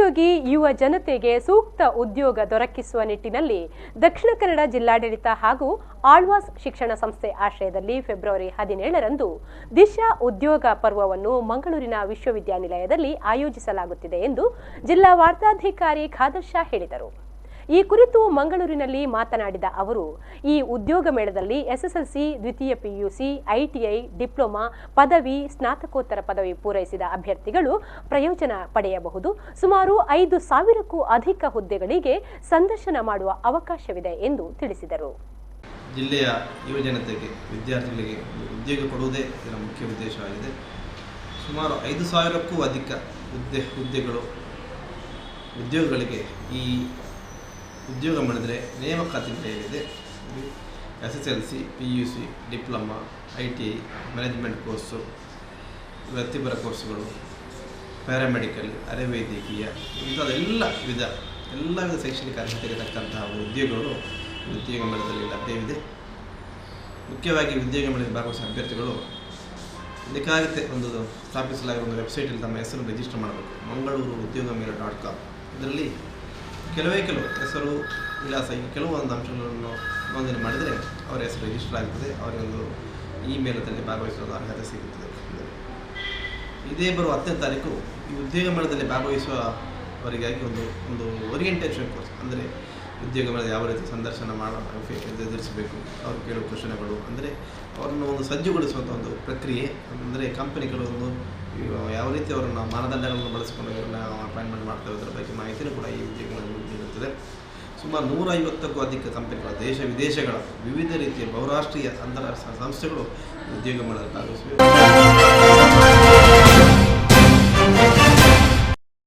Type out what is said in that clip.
ನಿರುದ್ಯೋಗಿ ಯುವ ಜನತೆಗೆ ಸೂಕ್ತ ಉದ್ಯೋಗ ದೊರಕಿಸುವ ನಿಟ್ಟಿನಲ್ಲಿ ದಕ್ಷಿಣ ಕನ್ನಡ ಜಿಲ್ಲಾಡಳಿತ ಹಾಗೂ ಆಳ್ವಾಸ್ ಶಿಕ್ಷಣ ಸಂಸ್ಥೆ ಆಶ್ರಯದಲ್ಲಿ ಫೆಬ್ರವರಿ 17ರಂದು ದಿಶಾ ಉದ್ಯೋಗ ಪರ್ವವನ್ನು ಮಂಗಳೂರಿನ ವಿಶ್ವವಿದ್ಯಾನಿಲಯದಲ್ಲಿ ಆಯೋಜಿಸಲಾಗುತ್ತಿದೆ ಎಂದು ಜಿಲ್ಲಾ ವಾರ್ತಾಧಿಕಾರಿ ಖಾದರ್ ಶಾ ಹೇಳಿದರು. ಈ ಕುರಿತು ಮಂಗಳೂರಿನಲ್ಲಿ ಮಾತನಾಡಿದ ಅವರು, ಈ ಉದ್ಯೋಗ ಮೇಳದಲ್ಲಿ ಎಸ್ಎಸ್ಎಲ್ಸಿ, ದ್ವಿತೀಯ ಪಿಯುಸಿ, ಐಟಿಐ, ಡಿಪ್ಲೊಮಾ, ಪದವಿ, ಸ್ನಾತಕೋತ್ತರ ಪದವಿ ಪೂರೈಸಿದ ಅಭ್ಯರ್ಥಿಗಳು ಪ್ರಯೋಜನ ಪಡೆಯಬಹುದು. ಸುಮಾರು 5,000ಕ್ಕೂ ಅಧಿಕ ಹುದ್ದೆಗಳಿಗೆ ಸಂದರ್ಶನ ಮಾಡುವ ಅವಕಾಶವಿದೆ ಎಂದು ತಿಳಿಸಿದರು. ಜಿಲ್ಲೆಯ ಯುವಜನತೆಗೆ, ವಿದ್ಯಾರ್ಥಿಗಳಿಗೆ ಉದ್ಯೋಗ ಕೊಡುವುದೇ ಇದರ ಮುಖ್ಯ ಉದ್ದೇಶವಾಗಿದೆ. ಸುಮಾರು 5,000ಕ್ಕೂ ಅಧಿಕ ಉದ್ಯೋಗಗಳಿಗೆ ಈ ಉದ್ಯೋಗ ಮಾಡಿದರೆ ನೇಮಕಾತಿ ನಡೆಯಲಿದೆ. SSLC, PUC, diploma, ITI, management course, ವೃತ್ತಿಪರ ಕೋರ್ಸುಗಳು, ಪ್ಯಾರಾಮೆಡಿಕಲ್, ಅರೆವೈದ್ಯಕೀಯ ಇಂಥದ್ದು ಎಲ್ಲ ವಿಧ ಶೈಕ್ಷಣಿಕ ಅರ್ಹತೆಗೆ ತಕ್ಕಂತಹ ಉದ್ಯೋಗಗಳು ಉದ್ಯೋಗ ಮೇಳದಲ್ಲಿ ಲಭ್ಯವಿದೆ. ಮುಖ್ಯವಾಗಿ ಉದ್ಯೋಗ ಮೇಳದಲ್ಲಿ ಭಾಗವಹಿಸುವ ಅಭ್ಯರ್ಥಿಗಳು ಇದಕ್ಕಾಗುತ್ತೆ ಒಂದು ಸ್ಥಾಪಿಸಲಾಗಿರುವ ಒಂದು ವೆಬ್ಸೈಟಲ್ಲಿ ತಮ್ಮ ಹೆಸರನ್ನು ರಿಜಿಸ್ಟರ್ ಮಾಡಬೇಕು. ಮಂಗಳೂರು ಉದ್ಯೋಗ ಮೇಳ .com. ಇದರಲ್ಲಿ ಕೆಲವು ಹೆಸರು, ವಿಳಾಸ, ಈ ಕೆಲವೊಂದು ಅಂಶಗಳನ್ನು ನೋಂದಣಿ ಮಾಡಿದರೆ ಅವರ ಹೆಸರು ರಿಜಿಸ್ಟರ್ ಆಗ್ತದೆ. ಅವರಿಗೆ ಒಂದು ಇಮೇಲದಲ್ಲಿ ಭಾಗವಹಿಸುವ ಅರ್ಹತೆ ಸಿಗುತ್ತದೆ. ಇದೇ ಬರುವ 10ನೇ ತಾರೀಕು ಈ ಉದ್ಯೋಗ ಮೇಳದಲ್ಲಿ ಭಾಗವಹಿಸುವವರಿಗಾಗಿ ಒಂದು ಓರಿಯೆಂಟೇಷನ್ ಕೋರ್ಸ್, ಅಂದರೆ ಉದ್ಯೋಗ ಮೇಳದ ಯಾವ ರೀತಿ ಸಂದರ್ಶನ ಎದುರಿಸಬೇಕು, ಅವ್ರು ಕೇಳುವ ಪ್ರಶ್ನೆಗಳು, ಅಂದರೆ ಅವರನ್ನು ಒಂದು ಸಜ್ಜುಗೊಳಿಸುವಂಥ ಒಂದು ಪ್ರಕ್ರಿಯೆ, ಅಂದರೆ ಕಂಪನಿಗಳು ಯಾವ ರೀತಿ ಅವರನ್ನು ಮಾನದಂಡಗಳನ್ನು ಬಳಸಿಕೊಂಡು ಅವರನ್ನು ಅಪಾಯಿಂಟ್ಮೆಂಟ್ ಮಾಡ್ತವೆ ಅದರ ಬಗ್ಗೆ ಮಾಹಿತಿಯೂ ಕೂಡ ಈ ಉದ್ಯೋಗಗಳಲ್ಲಿ ನೀಡುತ್ತದೆ. ಸುಮಾರು 150ಕ್ಕೂ ಅಧಿಕ ಕಂಪನಿಗಳ ದೇಶ ವಿದೇಶಗಳ ವಿವಿಧ ರೀತಿಯ ಬಹುರಾಷ್ಟ್ರೀಯ ಅಂತಾರಾಷ್ಟ್ರೀಯ ಸಂಸ್ಥೆಗಳು ಉದ್ಯೋಗ ಮೇಳದಲ್ಲಿ ಭಾಗವಹಿಸಿವೆ.